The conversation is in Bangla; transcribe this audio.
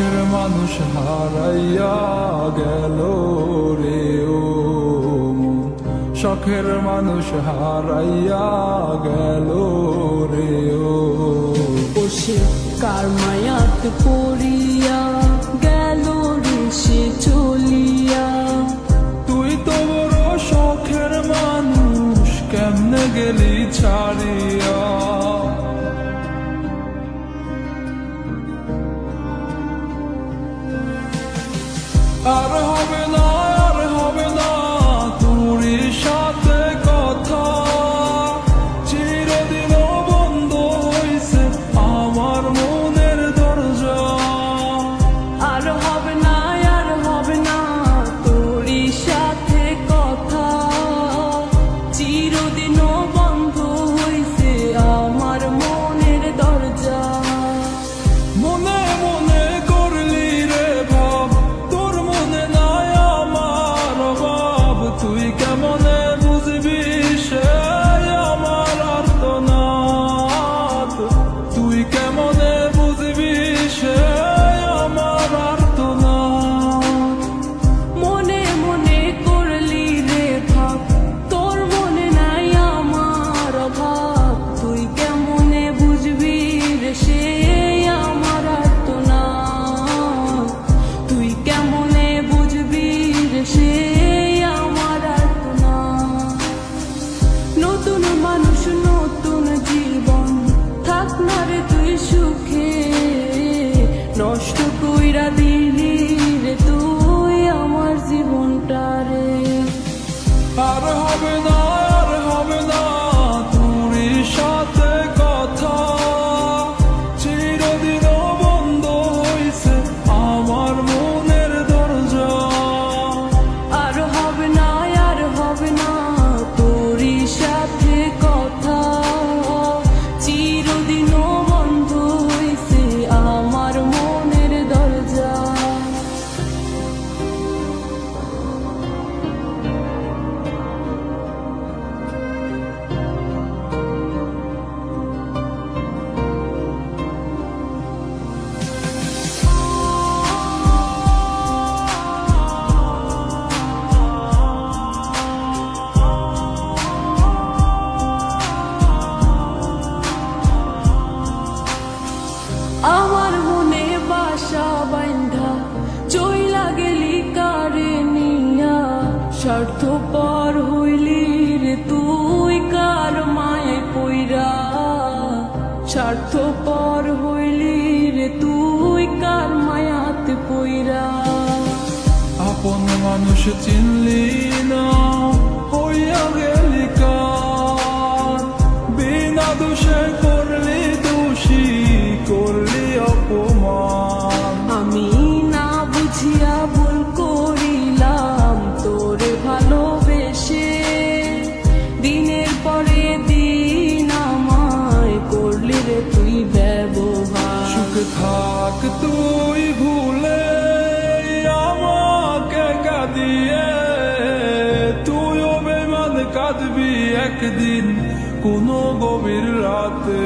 শখের মানুষ হারাইয়া গেল রে ও মন, শখের মানুষ হারাইয়া গেল রে ও। সে কার মায়াত পড়িয়া গেল রে সে চলিয়া। তুই তো বড় শখের মানুষ, কেমনে গেলি ছাড়িয়া। আর হবে না, আর হবে না তোর সাথে কথা, চিরদিন বন্ধ হইছে আমার মনের দরজা। আর হবে না, আর হবে না তোর সাথে কথা, চিরদিনও বন্ধ হইছে আমার মনের দরজা। মনে মনে করলি রে ভাব, তোর মনে নাই আমার অভাব। তুই কেমনে বুঝবি সে আমার আর্তনাদ, তুই কেমনে বুঝবি সে আমার আর্তনাদ। মনে মনে করলি রে ভাব, তোর মনে নাই আমার অভাব। তুই কেমনে বুঝবি রে সে আমার আর্তনাদ, তুই কেমনে বুঝবি রে সে আমার আর্তনাদ। নতুন মানুষ নতুন জীবন, থাক না রে তুই সুখে, নষ্ট কইরা দিলি রে তুই আমার জীবনটা রে। আর হবে না, আর হবে না তোর সাথে কথা, চিরদিন বন্ধ হইছে আমার মনের দরজা। আর হবে না, আর হবে না তোর সাথে কথা, চিরদিনও বন্ধ হইছে আমার মনের দরজা। আমার মনে বাসা বাইন্ধা চইলা গেলি কারে নিয়া, স্বার্থপর হইলি রে তুই কার মায়ে পইরা। স্বার্থপর হইলি রে তুই কার মায়াতে পইরা। আপন মানুষ চিনলি না, হইয়া গেলি কার, বিনা দোষে করলি দোষী, করলি অপমান। আমি না বুঝিয়া ভুল করিলাম তোরে ভালোবেসে, দিনের পরে দিন আমায় করলি রে তুই ব্যবহার। সুখে থাক তুই ভুলে আমাকে কাঁদিয়ে, তুইও বেমান কাঁদবি একদিন কোনো গভীর রাতে।